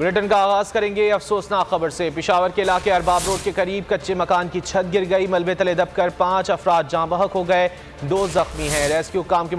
Bulletin का आगाज करेंगे अफसोसनाक खबर से। पेशावर के इलाके अरबाब रोड के करीब कच्चे मकान की छत गिर गई। मलबे तले दबकर 5 अफराद जाँ बहक हो गए, 2 जख्मी हैं। रेस्क्यू काम के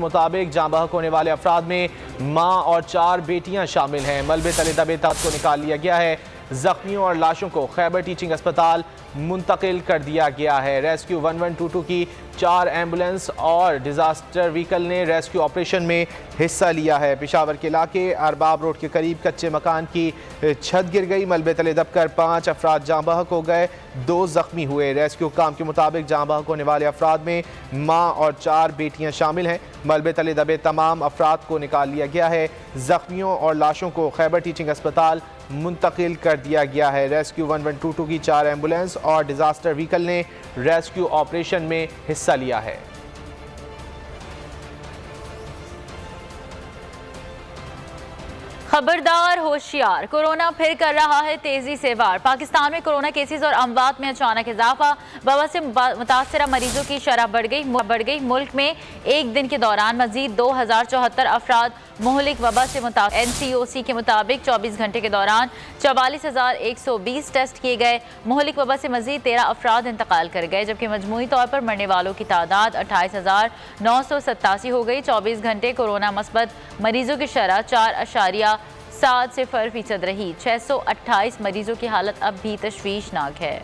मुताबिक जाँ बहक होने वाले अफराद में माँ और 4 बेटियां शामिल हैं। मलबे तले दबे तख्त को निकाल लिया गया है। जख्मियों और लाशों को खैबर टीचिंग अस्पताल मुंतकिल कर दिया गया है। रेस्क्यू 1122 की 4 एम्बुलेंस और डिजास्टर व्हीकल ने रेस्क्यू ऑपरेशन में हिस्सा लिया है। पेशावर के इलाके अरबाब रोड के करीब कच्चे मकान की छत गिर गई। मलबे तले दबकर 5 अफराद जाँ बहक हो गए, 2 जख्मी हुए। रेस्क्यू काम के मुताबिक जाँ बहक होने वाले अफराद में माँ और 4 बेटियां शामिल हैं। मलबे तले दबे तमाम अफराद को निकाल लिया गया है। जख्मियों और लाशों को खैबर टीचिंग अस्पताल मुंतकिल कर दिया गया है। रेस्क्यू 1122 की 4 एम्बुलेंस और डिजास्टर व्हीकल ने रेस्क्यू ऑपरेशन में हिस्सा लिया है। खबरदार होशियार, कोरोना फिर कर रहा है तेजी से वार। पाकिस्तान में कोरोना केसेस और अमवात में अचानक इजाफा। वबा से मुतासरा मरीजों की शरह बढ़ गई। मुल्क में एक दिन के दौरान मजीद 2074 अफराद मुहलिक वबा से मुतासर। NCOC के मुताबिक 24 घंटे के दौरान 44,120 टेस्ट किए गए। मुहलिक वबा से मजीद 13 अफराद इंतकाल कर गए, जबकि मजमूई तौर पर मरने वालों की तादाद 28,987 हो गई। 24 घंटे कोरोना मस्बत मरीजों की शरह 4.70% रही। 628 मरीजों की हालत अब भी तशवीशनाक है।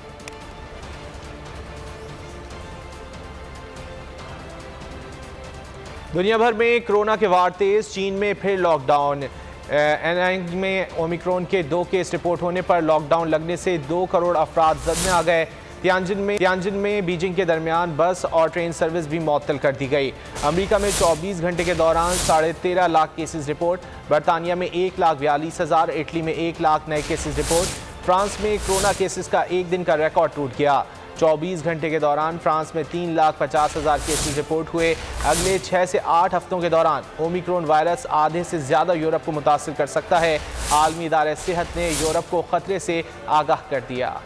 दुनिया भर में कोरोना के वार तेज। चीन में फिर लॉकडाउन। एनआई में ओमिक्रॉन के 2 केस रिपोर्ट होने पर लॉकडाउन लगने से 2 करोड़ अफराद जद में आ गए। तियानजिन में बीजिंग के दरमियान बस और ट्रेन सर्विस भी मुअत्तल कर दी गई। अमेरिका में 24 घंटे के दौरान 13.5 लाख केसेस रिपोर्ट। बरतानिया में 1,42,000, इटली में 1 लाख नए केसेस रिपोर्ट। फ्रांस में कोरोना केसेस का एक दिन का रिकॉर्ड टूट गया। 24 घंटे के दौरान फ्रांस में 3,50,000 केसेस रिपोर्ट हुए। अगले 6 से 8 हफ्तों के दौरान ओमिक्रॉन वायरस आधे से ज़्यादा यूरोप को मुतासिर कर सकता है। आलमी इदारे सेहत ने यूरोप को खतरे से आगाह कर दिया।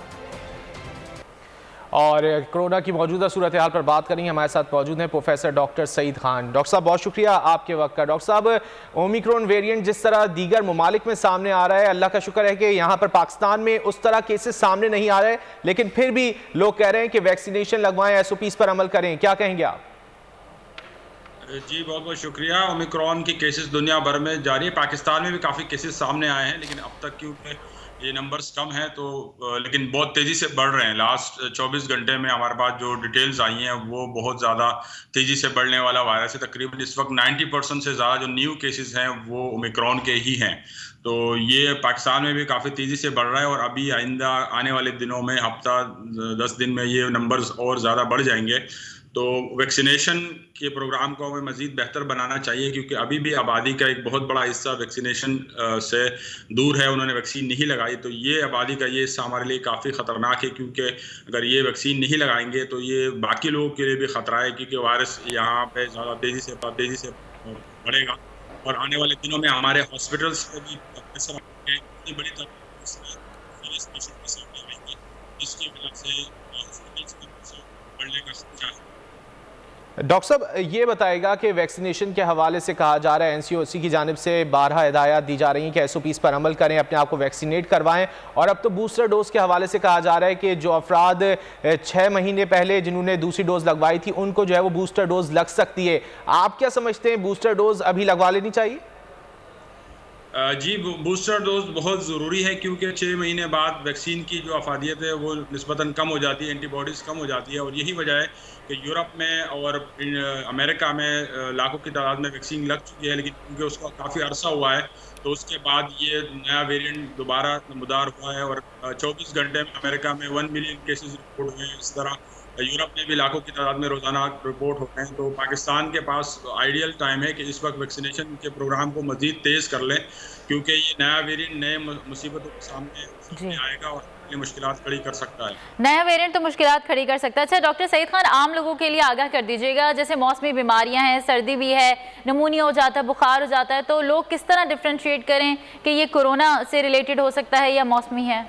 और कोरोना की मौजूदा सूरत हाल पर बात करेंगे। हमारे साथ मौजूद हैं professor doctor Saeed Khan. Doctor साहब, बहुत शुक्रिया आपके वक्त का। डॉक्टर साहब, ओमिक्रॉन वेरिएंट जिस तरह दीगर ममालिक में सामने आ रहा है, अल्लाह का शुक्र है कि यहाँ पर पाकिस्तान में उस तरह केसेस सामने नहीं आ रहे, लेकिन फिर भी लोग कह रहे हैं कि वैक्सीनेशन लगवाएं, SOPs पर अमल करें। क्या कहेंगे आप? जी, बहुत बहुत शुक्रिया। ओमिक्रॉन की केसेस दुनिया भर में जारी है। पाकिस्तान में भी काफ़ी केसेस सामने आए हैं, लेकिन अब तक क्योंकि ये नंबर्स कम हैं तो लेकिन बहुत तेज़ी से बढ़ रहे हैं। लास्ट 24 घंटे में हमारे पास जो डिटेल्स आई हैं वो बहुत ज़्यादा तेज़ी से बढ़ने वाला वायरस है। तकरीबन इस वक्त 90% से ज़्यादा जो न्यू केसेस हैं वो ओमिक्रॉन के ही हैं। तो ये पाकिस्तान में भी काफ़ी तेज़ी से बढ़ रहा है और अभी आइंदा आने वाले दिनों में हफ्ता 10 दिन में ये नंबर्स और ज़्यादा बढ़ जाएंगे। तो वैक्सीनेशन के प्रोग्राम को हमें मज़ीद बेहतर बनाना चाहिए, क्योंकि अभी भी आबादी का एक बहुत बड़ा हिस्सा वैक्सीनेशन से दूर है, उन्होंने वैक्सीन नहीं लगाई। तो ये आबादी का ये हिस्सा हमारे लिए काफ़ी ख़तरनाक है, क्योंकि अगर ये वैक्सीन नहीं लगाएंगे तो ये बाकी लोगों के लिए भी ख़तरा है, क्योंकि वायरस यहाँ पे ज़्यादा तेज़ी से बढ़ेगा और आने वाले दिनों में हमारे हॉस्पिटल्स पर भी प्रेशर इतनी बड़ी जिसकी वजह से हॉस्पिटल्स का बढ़ने का खतरा है। डॉक्टर साहब, ये बताएगा कि वैक्सीनेशन के हवाले से कहा जा रहा है, NCOC की जानिब से 12 हिदायत दी जा रही हैं कि SOPs पर अमल करें, अपने आप को वैक्सीनेट करवाएं। और अब तो बूस्टर डोज के हवाले से कहा जा रहा है कि जो अफराद 6 महीने पहले जिन्होंने दूसरी डोज लगवाई थी उनको जो है वो बूस्टर डोज लग सकती है। आप क्या समझते हैं, बूस्टर डोज अभी लगवा लेनी चाहिए? जी, बूस्टर डोज बहुत ज़रूरी है, क्योंकि 6 महीने बाद वैक्सीन की जो अफादियत है वो निस्बतन कम हो जाती है, एंटीबॉडीज़ कम हो जाती है। और यही वजह है कि यूरोप में और अमेरिका में लाखों की तादाद में वैक्सीन लग चुकी है, लेकिन क्योंकि उसका काफ़ी अरसा हुआ है तो उसके बाद ये नया वेरिएंट दोबारा नमदार हुआ है। और 24 घंटे में अमेरिका में 1 मिलियन केसेस रिपोर्ट हुए हैं। इस तरह यूरोप में भी लाखों की तादाद में रोज़ाना रिपोर्ट होते हैं। तो पाकिस्तान के पास आइडियल टाइम है कि इस वक्त वैक्सीनेशन के प्रोग्राम को मज़ीद तेज़ कर लें, क्योंकि ये नया वेरिएंट नए मुसीबतों के सामने आएगा और मुश्किलात खड़ी कर सकता है। नया वेरिएंट तो मुश्किलात खड़ी कर सकता है। अच्छा डॉक्टर सईद खान, आम लोगों के लिए आगाह कर दीजिएगा, जैसे मौसमी बीमारियां हैं, सर्दी भी है, नमूनिया हो जाता है, बुखार हो जाता है, तो लोग किस तरह डिफ्रेंशिएट करें कि ये कोरोना से रिलेटेड हो सकता है या मौसमी है?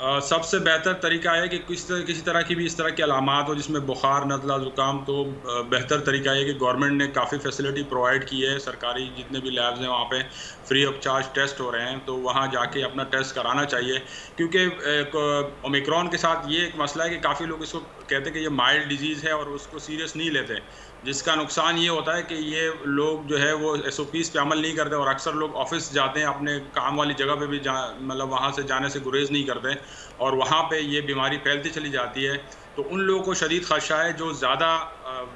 सबसे बेहतर तरीका है कि किसी तरह की भी इस तरह की अलामात हो जिसमें बुखार, नज़ला, ज़ुकाम, तो बेहतर तरीका है कि गवर्नमेंट ने काफ़ी फैसिलिटी प्रोवाइड की है। सरकारी जितने भी लैब्स हैं वहाँ पे फ्री ऑफ चार्ज टेस्ट हो रहे हैं, तो वहाँ जाके अपना टेस्ट कराना चाहिए। क्योंकि ओमिक्रॉन के साथ ये एक मसला है कि काफ़ी लोग इसको कहते हैं कि ये माइल्ड डिजीज़ है और उसको सीरियस नहीं लेते, जिसका नुकसान ये होता है कि ये लोग जो है वो SOPs पे अमल नहीं करते और अक्सर लोग ऑफिस जाते हैं, अपने काम वाली जगह पे भी मतलब वहाँ से जाने से गुरेज नहीं करते और वहाँ पे ये बीमारी फैलती चली जाती है। तो उन लोगों को शदीद खदशा है जो ज़्यादा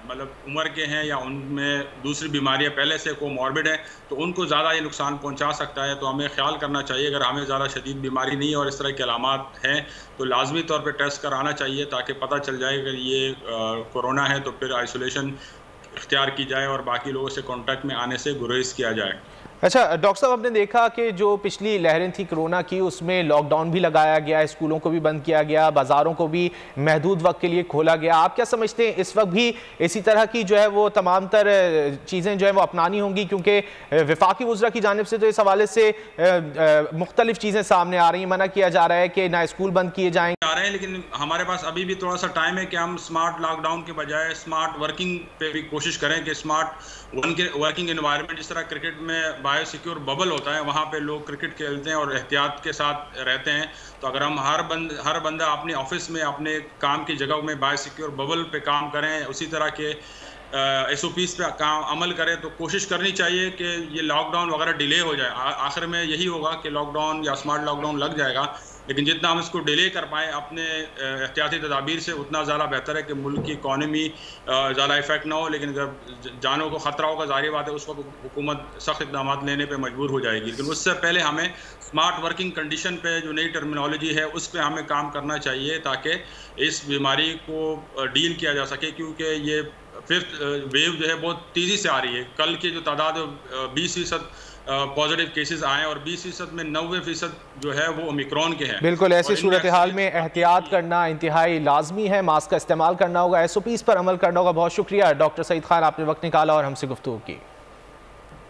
मतलब उम्र के हैं या उनमें दूसरी बीमारियाँ पहले से कोमॉर्बिड है, तो उनको ज़्यादा ये नुकसान पहुँचा सकता है। तो हमें ख्याल करना चाहिए, अगर हमें ज़्यादा शदीद बीमारी नहीं है और इस तरह के अलामात हैं तो लाजमी तौर पर टेस्ट कराना चाहिए ताकि पता चल जाए अगर ये कोरोना है तो फिर आइसोलेशन इख्तियार की जाए और बाकी लोगों से कांटेक्ट में आने से गुरेज किया जाए। अच्छा डॉक्टर साहब, आपने देखा कि जो पिछली लहरें थी कोरोना की उसमें लॉकडाउन भी लगाया गया, स्कूलों को भी बंद किया गया, बाज़ारों को भी महदूद वक्त के लिए खोला गया। आप क्या समझते हैं इस वक्त भी इसी तरह की जो है वो तमाम तर चीज़ें जो है वो अपनानी होंगी? क्योंकि वफाकी वज़रा की जानिब से तो इस हवाले से मुख्तलिफ चीज़ें सामने आ रही हैं, मना किया जा रहा है कि ना स्कूल बंद किए जाएंगे, लेकिन हमारे पास अभी भी थोड़ा सा टाइम है कि हम स्मार्ट लॉकडाउन के बजाय स्मार्ट वर्किंग पे भी कोशिश करें कि स्मार्ट वर्किंग एनवायरनमेंट, जिस तरह क्रिकेट में बायोसिक्योर बबल होता है वहाँ पे लोग क्रिकेट खेलते हैं और एहतियात के साथ रहते हैं, तो अगर हम हर बंदा अपने ऑफिस में अपने काम की जगह में बायोसिक्योर बबल पे काम करें, उसी तरह के SOPs पे काम अमल करें, तो कोशिश करनी चाहिए कि ये लॉकडाउन वगैरह डिले हो जाए। आखिर में यही होगा कि लॉकडाउन या स्मार्ट लॉकडाउन लग जाएगा, लेकिन जितना हम इसको डिले कर पाएँ अपने एहतियाती तदाबीर से उतना ज़्यादा बेहतर है कि मुल्क की इकॉनमी ज़्यादा इफेक्ट ना हो। लेकिन अगर जानों को ख़तरा होगा, ज़ाहिर बात है उस वक्त हुकूमत सख्त इक़दाम लेने पे मजबूर हो जाएगी। लेकिन उससे पहले हमें स्मार्ट वर्किंग कंडीशन पे जो नई टर्मिनोलॉजी है उस पर हमें काम करना चाहिए ताकि इस बीमारी को डील किया जा सके, क्योंकि ये 5th वेव जो है बहुत तेज़ी से आ रही है। कल की जो तादाद 20% पॉजिटिव केसेस आए और 20% में 90% जो है वो ओमिक्रॉन के हैं। बिल्कुल ऐसी सूरत हाल में एहतियात करना इंतहाई लाजमी है, मास्क का इस्तेमाल करना होगा, SOPs पर अमल करना होगा। बहुत शुक्रिया डॉक्टर सईद खान, आपने वक्त निकाला और हमसे गुफ्तगू की।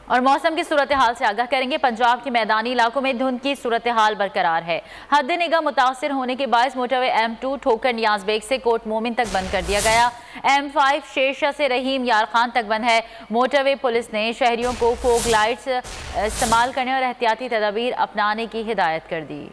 और मौसम की सूरत हाल से आगाह करेंगे। पंजाब के मैदानी इलाकों में धुंध की सूरत हाल बरकरार है। हद निगाह मुतासर होने के बायस मोटरवे M2 ठोकर नियाज बेग से कोट मोमिन तक बंद कर दिया गया। M5 शेरशाह से रहीम यार खान तक बंद है। मोटरवे पुलिस ने शहरियों को फोग लाइट्स इस्तेमाल करने और एहतियाती तदाबीर अपनाने की हिदायत कर दी।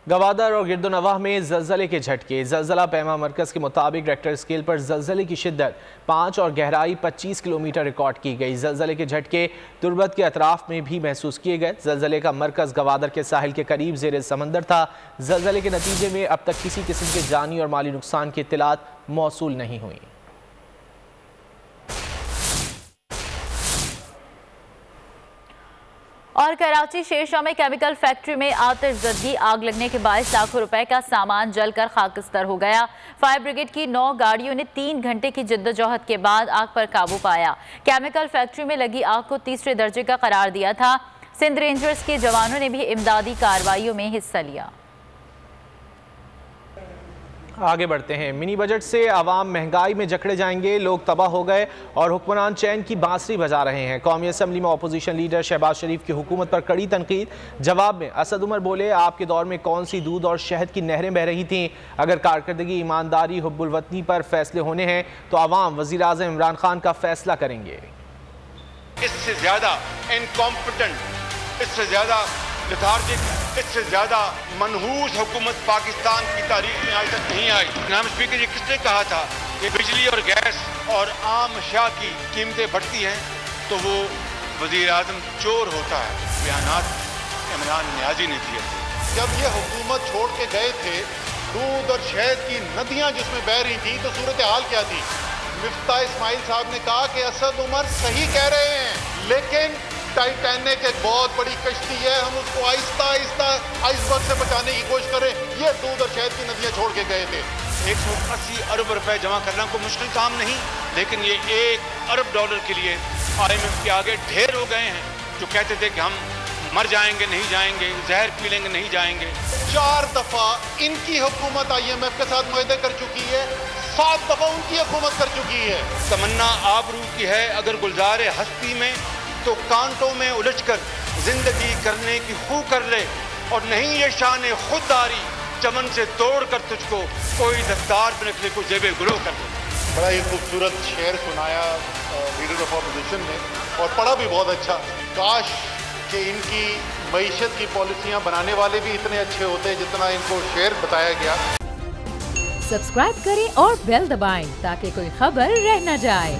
गवादर और गिरदोनवाह में ज़लज़ले के झटके। ज़लज़ला पैमा मरकज़ के मुताबिक रेक्टर स्केल पर ज़लज़ले की शिद्दत 5 और गहराई 25 किलोमीटर रिकॉर्ड की गई। ज़लज़ले के झटके तुर्बत के अतराफ में भी महसूस किए गए। ज़लज़ले का मरकज़ गवादर के साहिल के करीब ज़ेर समंदर था। ज़लज़ले के नतीजे में अब तक किसी किस्म के जानी और माली नुकसान की इत्तलात मौसूल नहीं हुई। और कराची शेरशाह में केमिकल फैक्ट्री में आतिशज़दी आग लगने के बाद लाखों रुपए का सामान जलकर खाकस्तर हो गया। फायर ब्रिगेड की 9 गाड़ियों ने 3 घंटे की जिद्दोजहद के बाद आग पर काबू पाया। केमिकल फैक्ट्री में लगी आग को तीसरे दर्जे का करार दिया था। सिंध रेंजर्स के जवानों ने भी इमदादी कार्रवाइयों में हिस्सा लिया। आगे बढ़ते हैं। मिनी बजट से आवाम महंगाई में जकड़े जाएंगे, लोग तबाह हो गए और हुक्मरान चैन की बांसुरी बजा रहे हैं। कौमी असम्बली में अपोजिशन लीडर शहबाज शरीफ की हुकूमत पर कड़ी तनकीद। जवाब में असद उमर बोले, आपके दौर में कौन सी दूध और शहद की नहरें बह रही थीं? अगर कारकर्दगी, ईमानदारी, हुब्बुल वतनी पर फैसले होने हैं तो आवाम वज़ीर आज़म इमरान खान का फैसला करेंगे। इससे ज्यादा इनकॉम्पिटेंट, इससे ज्यादा लेथार्जिक, इससे ज्यादा मनहूस हुकूमत पाकिस्तान की तारीख में आज तक नहीं आई। जनाब स्पीकर, ये किसने कहा था कि बिजली और गैस और आम अशिया की कीमतें बढ़ती हैं तो वो वजीर आजम चोर होता है? बयानात इमरान नियाजी ने दिए थे। जब ये हुकूमत छोड़ के गए थे, दूध और शहद की नदियां जिसमें बह रही थी, तो सूरत हाल क्या थी? मिफ्ता इस्माइल साहब ने कहा कि असद उमर सही कह रहे हैं, लेकिन टाइटैनिक एक बहुत बड़ी कश्ती है, हम उसको आहिस्ता आहिस्ता आइसबर्ग से बचाने की कोशिश करें। ये दूध और शहद की नदियां छोड़ के गए थे। 180 अरब रुपए जमा करना कोई मुश्किल काम नहीं, लेकिन ये $1 अरब के लिए IMF के आगे ढेर हो गए हैं जो कहते थे कि हम मर जाएंगे नहीं जाएंगे, जहर पी लेंगे नहीं जाएंगे। 4 दफा इनकी हुकूमत IMF के साथ मुआहदे कर चुकी है, 7 दफा उनकी हुकूमत कर चुकी है। तमन्ना आबरू की है, अगर गुलजार हस्ती में तो कांटों में उलझकर जिंदगी करने की खू कर ले, और नहीं ये शान खुददारी चमन से तोड़ कर तुझको कोई दस्तार पे रखने को जेबे गुलो कर ले। बड़ा ही खूबसूरत शेर सुनाया लीडर ऑफ ऑपोजिशन ने, और पढ़ा भी बहुत अच्छा। काश कि इनकी मईशत की पॉलिसियां बनाने वाले भी इतने अच्छे होते जितना इनको शेर बताया गया। सब्सक्राइब करें और बेल दबाएं ताकि कोई खबर रह न जाए।